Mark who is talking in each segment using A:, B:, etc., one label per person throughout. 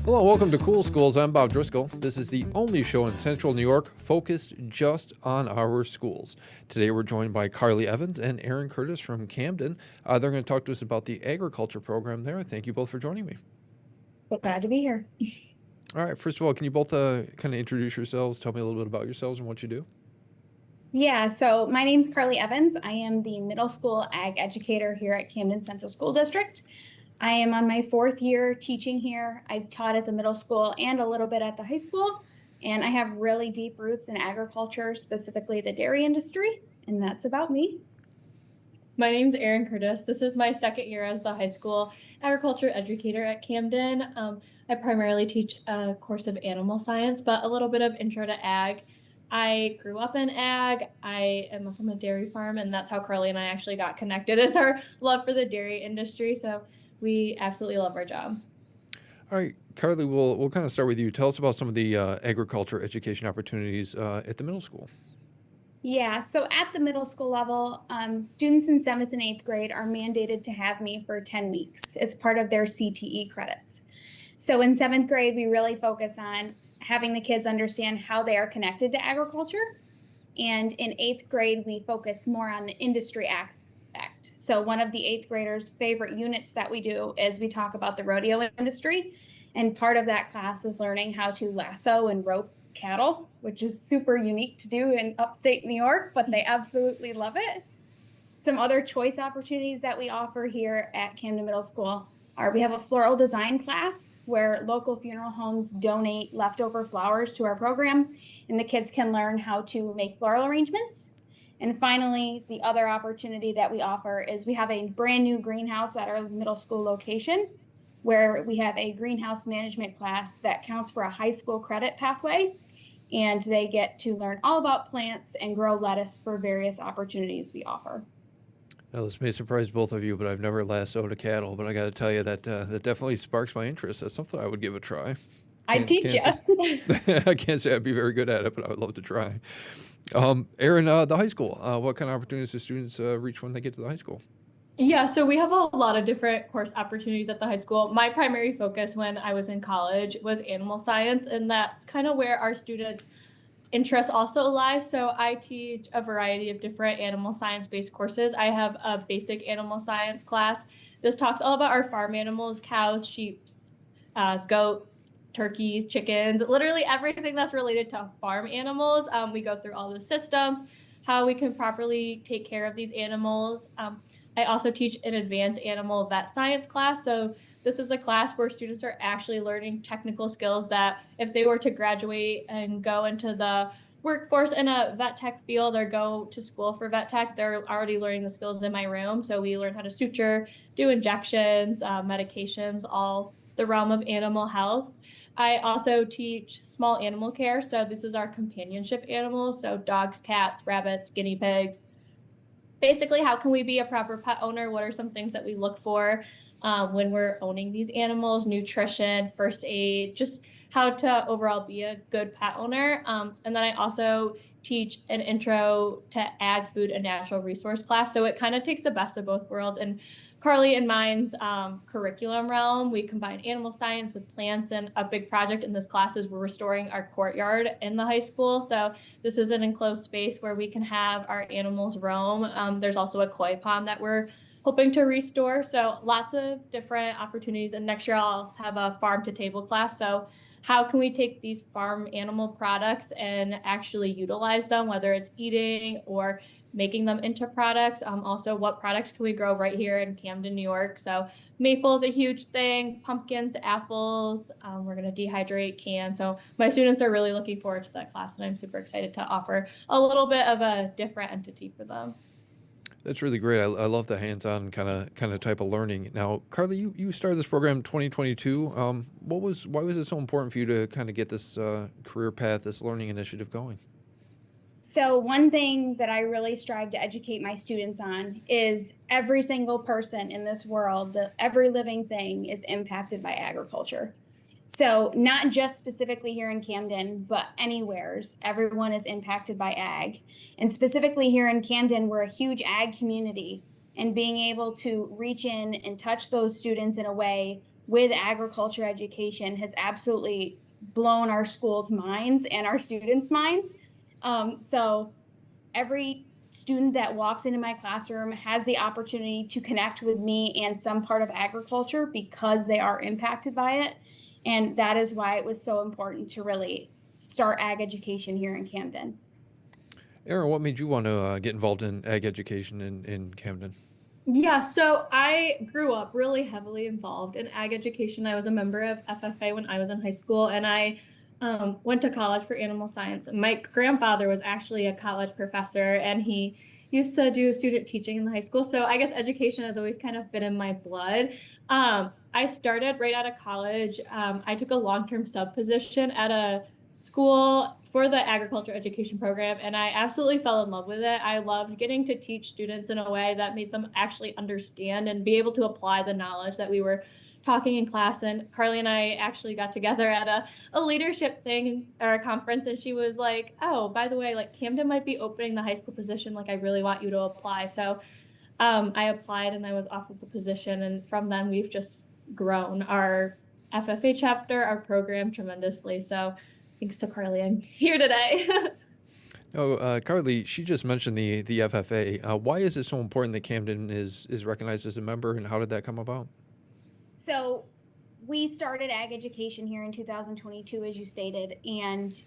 A: Hello, welcome to Cool Schools. I'm Bob Driscoll. This is the only show in Central New York focused just on our schools. Today we're joined by Carly Evans and Aaron Curtis from Camden. They're going to talk to us about the agriculture program there. Thank you both for joining me.
B: Well, glad to be here.
A: All right, first of all, can you both kind of introduce yourselves, tell me a little bit about yourselves and what you do?
B: Yeah, so my name's Carly Evans. I am the middle school ag educator here at Camden Central School District. I am on my 4th year teaching here. I've taught at the middle school and a little bit at the high school, and I have really deep roots in agriculture, specifically the dairy industry, and that's about me.
C: My name's Aaron Curtis. This is my 2nd year as the high school agriculture educator at Camden. I primarily teach a course of animal science, but a little bit of intro to ag. I grew up in ag. I am from a dairy farm, and that's how Carly and I actually got connected, is our love for the dairy industry. So we absolutely love our job.
A: All right, Carly, we'll kind of start with you. Tell us about some of the agriculture education opportunities at the middle school.
B: Yeah, so at the middle school level, students in 7th and 8th grade are mandated to have me for 10 weeks. It's part of their CTE credits. So in 7th grade, we really focus on having the kids understand how they are connected to agriculture. And in 8th grade, we focus more on the industry aspect. So one of the 8th graders' favorite units that we do is we talk about the rodeo industry. And part of that class is learning how to lasso and rope cattle, which is super unique to do in upstate New York, but they absolutely love it. Some other choice opportunities that we offer here at Camden Middle School are we have a floral design class where local funeral homes donate leftover flowers to our program, and the kids can learn how to make floral arrangements. And finally, the other opportunity that we offer is we have a brand new greenhouse at our middle school location where we have a greenhouse management class that counts for a high school credit pathway, and they get to learn all about plants and grow lettuce for various opportunities we offer.
A: Now, this may surprise both of you, but I've never lassoed a cattle, but I got to tell you that that definitely sparks my interest. That's something I would give a try.
B: I teach you.
A: I can't say I'd be very good at it, but I would love to try. Aaron, the high school, what kind of opportunities do students reach when they get to the high school?
C: Yeah, so we have a lot of different course opportunities at the high school. My primary focus when I was in college was animal science, and that's kind of where our students' interests also lie. So I teach a variety of different animal science-based courses. I have a basic animal science class. This talks all about our farm animals, cows, sheep, goats, turkeys, chickens, literally everything that's related to farm animals. We go through all the systems, how we can properly take care of these animals. I also teach an advanced animal vet science class. So this is a class where students are actually learning technical skills that if they were to graduate and go into the workforce in a vet tech field or go to school for vet tech, they're already learning the skills in my room. So we learn how to suture, do injections, medications, all the realm of animal health. I also teach small animal care. So this is our companionship animals. So dogs, cats, rabbits, guinea pigs. Basically, how can we be a proper pet owner? What are some things that we look for when we're owning these animals? Nutrition, first aid, just how to overall be a good pet owner. And then I also teach an intro to ag, food, and natural resource class. So it kind of takes the best of both worlds. And Carly and mine's curriculum realm, we combine animal science with plants, and a big project in this class is we're restoring our courtyard in the high school. So this is an enclosed space where we can have our animals roam. There's also a koi pond that we're hoping to restore. So lots of different opportunities. And next year I'll have a farm to table class. So how can we take these farm animal products and actually utilize them, whether it's eating or making them into products? Also, what products can we grow right here in Camden, New York? So maple is a huge thing, pumpkins, apples. We're going to dehydrate cans. So my students are really looking forward to that class, and I'm super excited to offer a little bit of a different entity for them.
A: That's really great. I love the hands-on kind of type of learning. Now, Carly, you started this program in 2022. Why was it so important for you to kind of get this career path, this learning initiative going?
B: So one thing that I really strive to educate my students on is every single person in this world, every living thing is impacted by agriculture. So not just specifically here in Camden, but anywheres, everyone is impacted by ag. And specifically here in Camden, we're a huge ag community, and being able to reach in and touch those students in a way with agriculture education has absolutely blown our schools' minds and our students' minds. So every student that walks into my classroom has the opportunity to connect with me and some part of agriculture because they are impacted by it. And that is why it was so important to really start ag education here in Camden.
A: Aaron, what made you want to get involved in ag education in Camden?
C: Yeah, so I grew up really heavily involved in ag education. I was a member of FFA when I was in high school, and I went to college for animal science. My grandfather was actually a college professor, and he used to do student teaching in the high school. So I guess education has always kind of been in my blood. I started right out of college. I took a long-term sub position at a school for the agriculture education program, and I absolutely fell in love with it. I loved getting to teach students in a way that made them actually understand and be able to apply the knowledge that we were talking in class. And Carly and I actually got together at a leadership thing or a conference, and she was like, oh, by the way, like Camden might be opening the high school position, like I really want you to apply. So I applied and I was offered the position, and from then we've just grown our FFA chapter, our program tremendously. So thanks to Carly, I'm here today.
A: Oh, Carly, she just mentioned the FFA. Why is it so important that Camden is recognized as a member, and how did that come about?
B: So we started ag education here in 2022, as you stated, and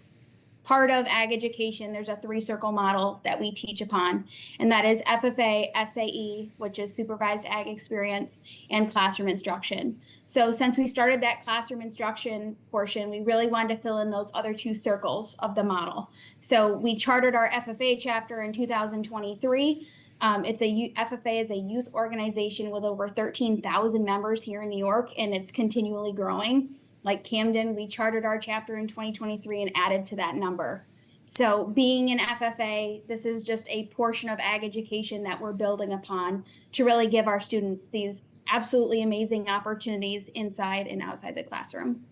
B: part of ag education, there's a 3-circle model that we teach upon, and that is FFA, SAE, which is supervised ag experience, and classroom instruction. So since we started that classroom instruction portion, we really wanted to fill in those other 2 circles of the model. So we chartered our FFA chapter in 2023. FFA is a youth organization with over 13,000 members here in New York, and it's continually growing. Like Camden, we chartered our chapter in 2023 and added to that number. So being an FFA, this is just a portion of ag education that we're building upon to really give our students these absolutely amazing opportunities inside and outside the classroom.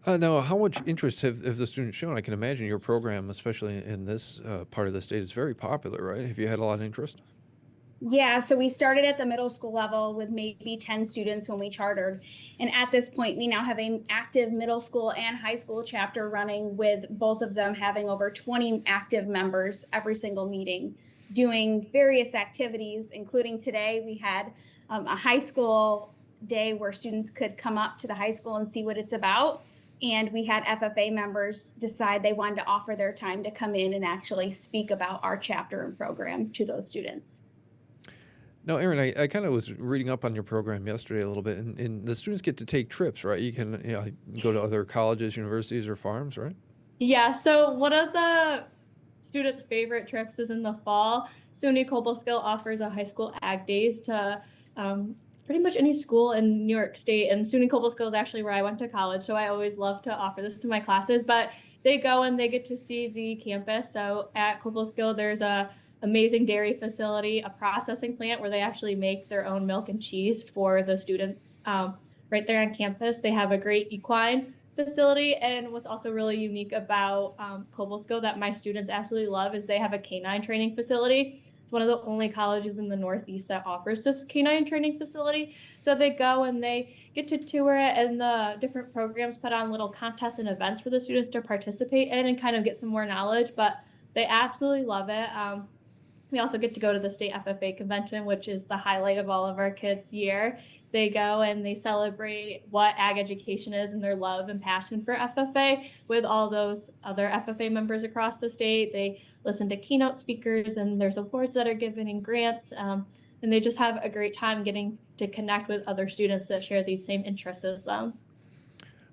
A: Now, how much interest have the students shown? I can imagine your program, especially in this part of the state, is very popular, right? Have you had a lot of interest?
B: Yeah, so we started at the middle school level with maybe 10 students when we chartered. And at this point, we now have an active middle school and high school chapter running, with both of them having over 20 active members every single meeting, doing various activities, including today we had a high school day where students could come up to the high school and see what it's about. And we had FFA members decide they wanted to offer their time to come in and actually speak about our chapter and program to those students.
A: No, Aaron, I kind of was reading up on your program yesterday a little bit, and the students get to take trips, right? You can go to other colleges, universities, or farms, right?
C: Yeah, so one of the students' favorite trips is in the fall. SUNY Cobleskill offers a high school ag days to pretty much any school in New York State. And SUNY Cobleskill is actually where I went to college, so I always love to offer this to my classes. But they go and they get to see the campus. So at Cobleskill, there's a amazing dairy facility, a processing plant where they actually make their own milk and cheese for the students right there on campus. They have a great equine facility, and what's also really unique about Cobleskill that my students absolutely love is they have a canine training facility. It's one of the only colleges in the Northeast that offers this canine training facility. So they go and they get to tour it, and the different programs put on little contests and events for the students to participate in and kind of get some more knowledge, but they absolutely love it. We also get to go to the state FFA convention, which is the highlight of all of our kids' year. They go and they celebrate what ag education is and their love and passion for FFA with all those other FFA members across the state. They listen to keynote speakers, and there's awards that are given and grants. And they just have a great time getting to connect with other students that share these same interests as them.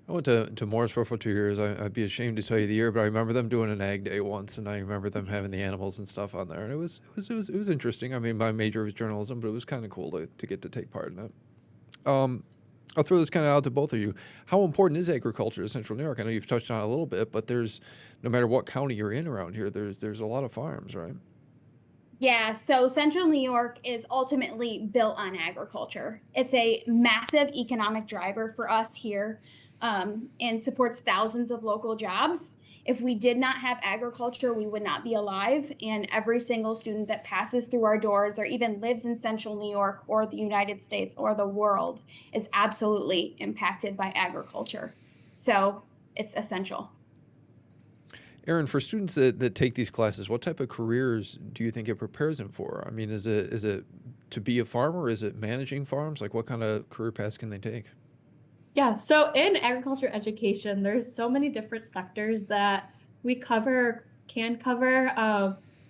A: I went to Morrisville for 2 years. I'd be ashamed to tell you the year, but I remember them doing an ag day once, and I remember them having the animals and stuff on there, and it was interesting. I mean, my major was journalism, but it was kind of cool to get to take part in it. I'll throw this kind of out to both of you. How important is agriculture in Central New York? I know you've touched on it a little bit, but there's, no matter what county you're in around here, there's a lot of farms, right?
B: Yeah, so Central New York is ultimately built on agriculture. It's a massive economic driver for us here, and supports thousands of local jobs. If we did not have agriculture, we would not be alive. And every single student that passes through our doors or even lives in central New York or the United States or the world is absolutely impacted by agriculture. So it's essential.
A: Aaron, for students that take these classes, what type of careers do you think it prepares them for? I mean, is it to be a farmer? Is it managing farms? Like, what kind of career paths can they take?
C: Yeah, so in agriculture education, there's so many different sectors that we can cover.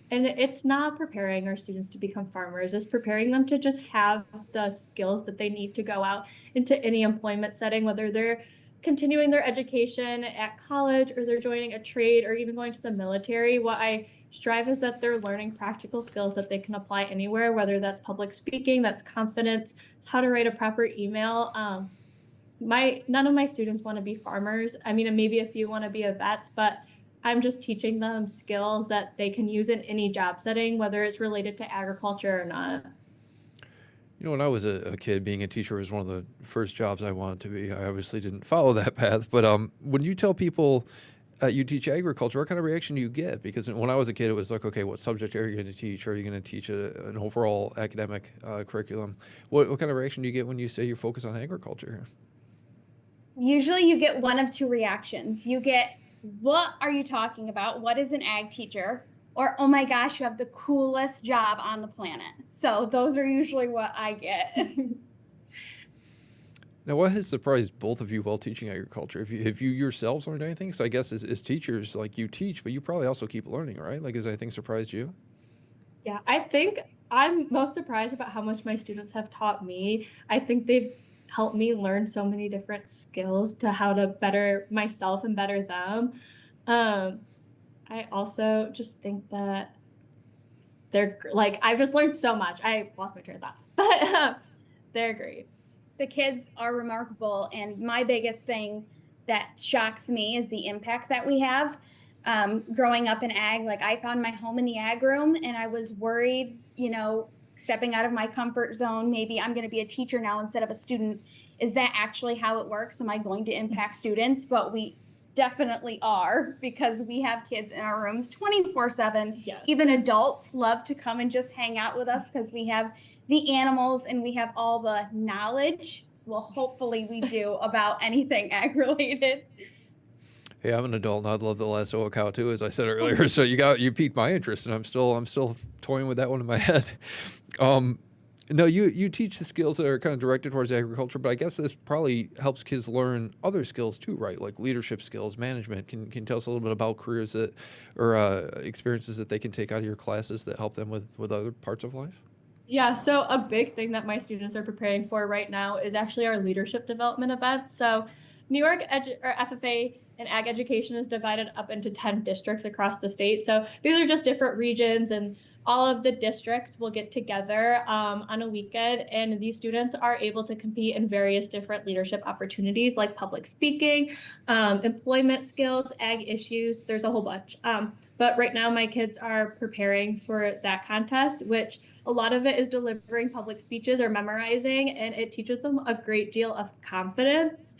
C: And it's not preparing our students to become farmers, it's preparing them to just have the skills that they need to go out into any employment setting, whether they're continuing their education at college or they're joining a trade or even going to the military. What I strive is that they're learning practical skills that they can apply anywhere, whether that's public speaking, that's confidence, it's how to write a proper email. None of my students want to be farmers. I mean, and maybe a few want to be a vets, but I'm just teaching them skills that they can use in any job setting, whether it's related to agriculture or not.
A: You know, when I was a kid, being a teacher was one of the first jobs I wanted to be. I obviously didn't follow that path, but when you tell people you teach agriculture, what kind of reaction do you get? Because when I was a kid, it was like, okay, what subject are you going to teach? Are you going to teach an overall academic curriculum? What kind of reaction do you get when you say you're focused on agriculture?
B: Usually you get one of two reactions. You get, what are you talking about? What is an ag teacher? Or, oh my gosh, you have the coolest job on the planet. So those are usually what I get.
A: Now, what has surprised both of you while teaching agriculture? Have you yourselves learned anything? So I guess as teachers, like you teach, but you probably also keep learning, right? Like, has anything surprised you?
C: Yeah, I think I'm most surprised about how much my students have taught me. I think they've helped me learn so many different skills to how to better myself and better them. Um, I also just think that like, I've just learned so much. I lost my train of thought, but they're great.
B: The kids are remarkable. And my biggest thing that shocks me is the impact that we have. Growing up in ag, like I found my home in the ag room and I was worried, stepping out of my comfort zone. Maybe I'm going to be a teacher now instead of a student. Is that actually how it works? Am I going to impact students? But we definitely are, because we have kids in our rooms 24/7.
C: Yes.
B: Even adults love to come and just hang out with us because we have the animals and we have all the knowledge. Well, hopefully we do about anything ag related.
A: Hey, I'm an adult and I'd love the last oil cow too, as I said earlier. So you piqued my interest, and I'm still toying with that one in my head. No, you teach the skills that are kind of directed towards agriculture, but I guess this probably helps kids learn other skills too, right? Like leadership skills, management. Can you tell us a little bit about careers that or experiences that they can take out of your classes that help them with other parts of life?
C: Yeah, so a big thing that my students are preparing for right now is actually our leadership development event. So New York or FFA and ag education is divided up into 10 districts across the state. So these are just different regions, and all of the districts will get together on a weekend, and these students are able to compete in various different leadership opportunities like public speaking, employment skills, ag issues. There's a whole bunch. But right now my kids are preparing for that contest, which a lot of it is delivering public speeches or memorizing, and it teaches them a great deal of confidence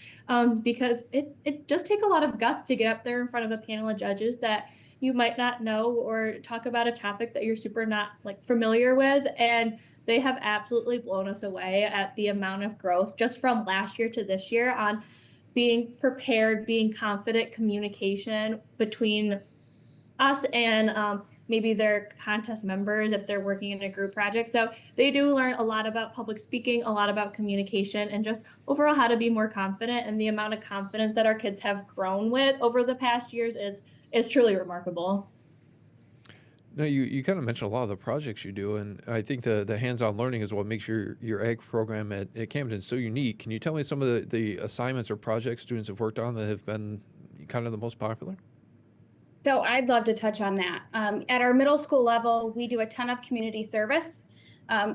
C: because it does take a lot of guts to get up there in front of a panel of judges that you might not know or talk about a topic that you're super not like familiar with. And they have absolutely blown us away at the amount of growth just from last year to this year on being prepared, being confident, communication between us and maybe their contest members if they're working in a group project. So they do learn a lot about public speaking, a lot about communication, and just overall how to be more confident. And the amount of confidence that our kids have grown with over the past years is truly remarkable.
A: No, you kind of mentioned a lot of the projects you do, and I think the hands-on learning is what makes your ag program at Camden so unique. Can you tell me some of the assignments or projects students have worked on that have been kind of the most popular?
B: So I'd love to touch on that. At our middle school level, we do a ton of community service.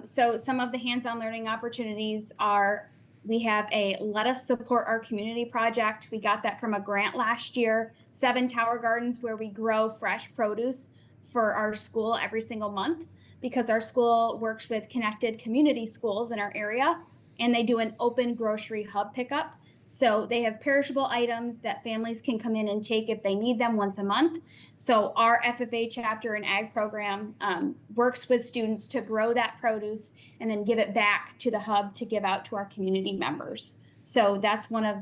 B: So some of the hands-on learning opportunities are, we have a Let Us Support Our Community project. We got that from a grant last year, 7 tower gardens where we grow fresh produce for our school every single month, because our school works with connected community schools in our area, and they do an open grocery hub pickup. So they have perishable items that families can come in and take if they need them once a month. So our FFA chapter and ag program works with students to grow that produce and then give it back to the hub to give out to our community members. So that's one of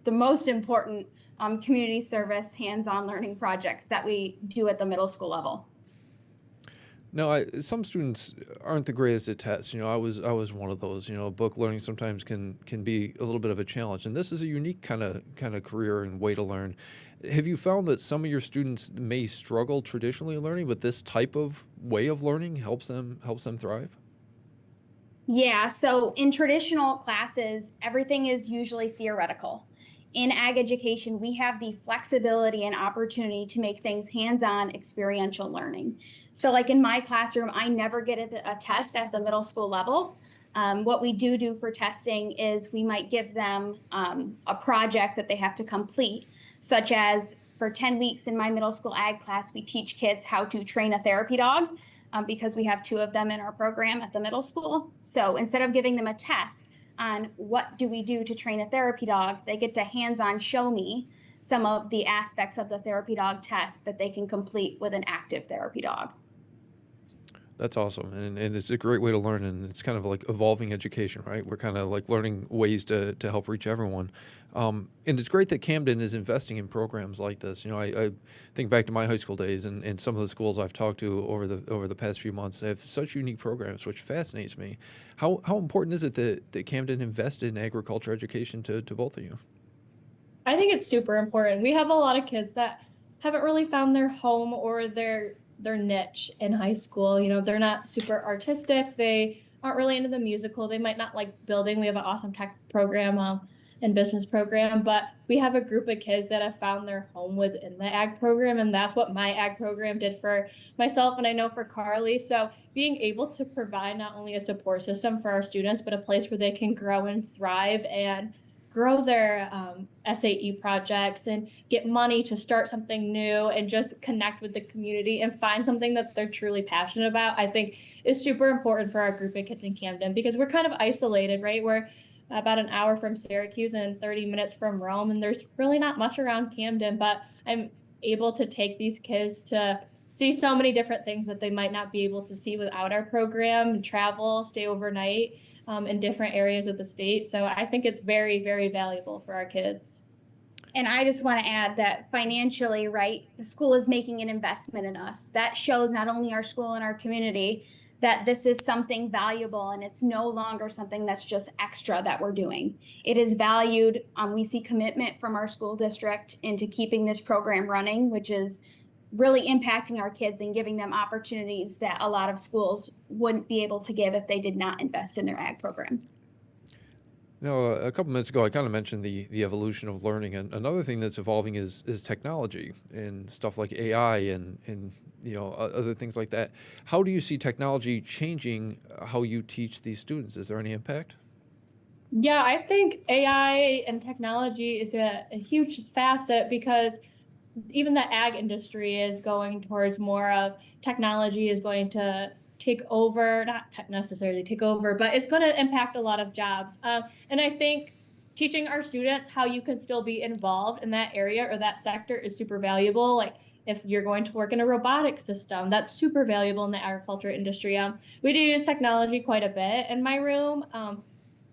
B: the most important community service hands-on learning projects that we do at the middle school level.
A: No, some students aren't the greatest at tests. I was one of those. Book learning sometimes can be a little bit of a challenge, and this is a unique kind of career and way to learn. Have you found that some of your students may struggle traditionally learning, but this type of way of learning helps them thrive?
B: Yeah, so in traditional classes, everything is usually theoretical. In ag education, we have the flexibility and opportunity to make things hands-on experiential learning. So like in my classroom, I never get a test at the middle school level. What we do for testing is we might give them a project that they have to complete, such as for 10 weeks in my middle school ag class, we teach kids how to train a therapy dog because we have 2 of them in our program at the middle school. So instead of giving them a test on what do we do to train a therapy dog, they get to hands-on show me some of the aspects of the therapy dog test that they can complete with an active therapy dog.
A: That's awesome, and it's a great way to learn, and it's kind of like evolving education, right? We're kind of like learning ways to help reach everyone, and it's great that Camden is investing in programs like this. I think back to my high school days, and some of the schools I've talked to over the past few months, they have such unique programs, which fascinates me. How important is it that Camden invest in agriculture education to both of you?
C: I think it's super important. We have a lot of kids that haven't really found their home or their niche in high school. They're not super artistic. They aren't really into the musical. They might not like building. We have an awesome tech program and business program, but we have a group of kids that have found their home within the ag program, and that's what my ag program did for myself, and I know for Carly. So being able to provide not only a support system for our students, but a place where they can grow and thrive and grow their SAE projects and get money to start something new and just connect with the community and find something that they're truly passionate about, I think is super important for our group of kids in Camden, because we're kind of isolated, right? We're about an hour from Syracuse and 30 minutes from Rome, and there's really not much around Camden, but I'm able to take these kids to see so many different things that they might not be able to see without our program, travel, stay overnight in different areas of the state. So I think it's very, very valuable for our kids.
B: And I just want to add that financially, right, the school is making an investment in us. That shows not only our school and our community that this is something valuable, and it's no longer something that's just extra that we're doing. It is valued. We see commitment from our school district into keeping this program running, which is really impacting our kids and giving them opportunities that a lot of schools wouldn't be able to give if they did not invest in their ag program.
A: A couple minutes ago, I kind of mentioned the evolution of learning, and another thing that's evolving is technology and stuff like AI and other things like that. How do you see technology changing how you teach these students? Is there any impact?
C: Yeah, I think AI and technology is a huge facet, because even the ag industry is going towards more of technology is going to take over, not necessarily take over, but it's going to impact a lot of jobs. And I think teaching our students how you can still be involved in that area or that sector is super valuable. Like if you're going to work in a robotic system, that's super valuable in the agriculture industry. We do use technology quite a bit in my room.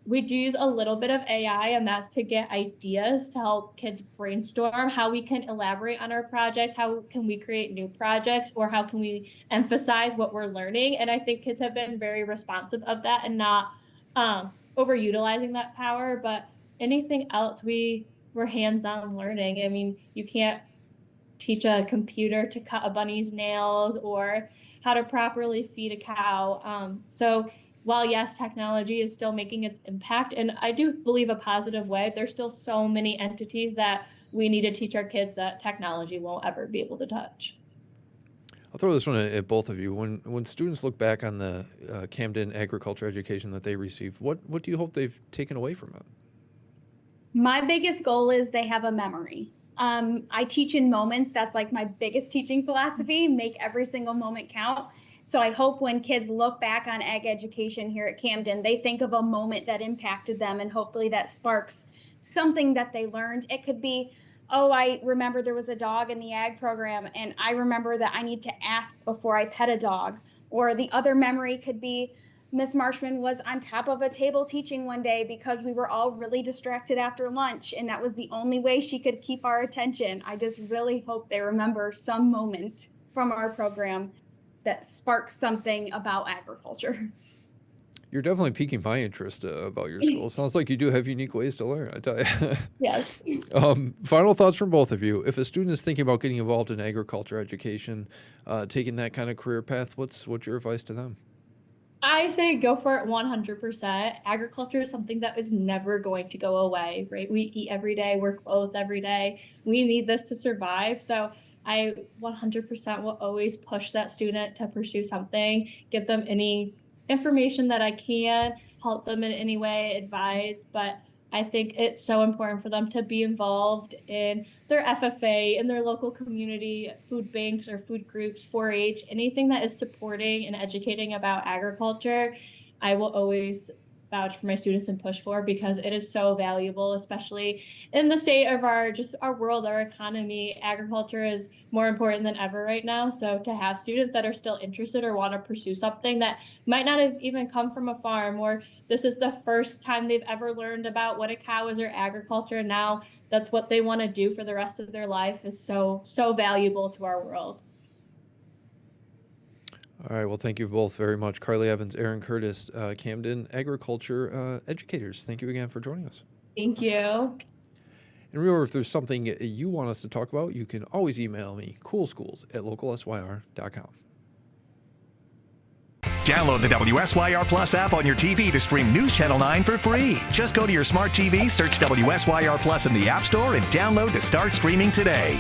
C: We do use a little bit of AI, and that's to get ideas to help kids brainstorm how we can elaborate on our projects, how can we create new projects, or how can we emphasize what we're learning. And I think kids have been very responsive of that and not overutilizing that power. But anything else, we're hands-on learning. I mean, you can't teach a computer to cut a bunny's nails or how to properly feed a cow. So while yes, technology is still making its impact, and I do believe a positive way, there's still so many entities that we need to teach our kids that technology won't ever be able to touch.
A: I'll throw this one at both of you. When students look back on the Camden agriculture education that they received, what do you hope they've taken away from it?
B: My biggest goal is they have a memory. I teach in moments. That's like my biggest teaching philosophy, make every single moment count. So I hope when kids look back on ag education here at Camden, they think of a moment that impacted them, and hopefully that sparks something that they learned. It could be, oh, I remember there was a dog in the ag program, and I remember that I need to ask before I pet a dog. Or the other memory could be, Miss Marshman was on top of a table teaching one day because we were all really distracted after lunch, and that was the only way she could keep our attention. I just really hope they remember some moment from our program that sparks something about agriculture.
A: You're definitely piquing my interest about your school. Sounds like you do have unique ways to learn, I tell you.
B: Yes.
A: Final thoughts from both of you. If a student is thinking about getting involved in agriculture education, taking that kind of career path, what's your advice to them?
C: I say go for it 100%. Agriculture is something that is never going to go away, right? We eat every day, we're clothed every day. We need this to survive. So I 100% will always push that student to pursue something, give them any information that I can, help them in any way, advise. But I think it's so important for them to be involved in their FFA, in their local community, food banks or food groups, 4-H, anything that is supporting and educating about agriculture. I will always vouch for my students and push for because it is so valuable, especially in the state of our world, our economy. Agriculture is more important than ever right now. So to have students that are still interested or want to pursue something that might not have even come from a farm, or this is the first time they've ever learned about what a cow is or agriculture, and now that's what they want to do for the rest of their life, is so valuable to our world.
A: All right. Well, thank you both very much. Carly Evans, Aaron Curtis, Camden agriculture educators. Thank you again for joining us.
C: Thank you.
A: And remember, if there's something you want us to talk about, you can always email me, coolschools@localsyr.com.
D: Download the WSYR Plus app on your TV to stream News Channel 9 for free. Just go to your smart TV, search WSYR Plus in the App Store, and download to start streaming today.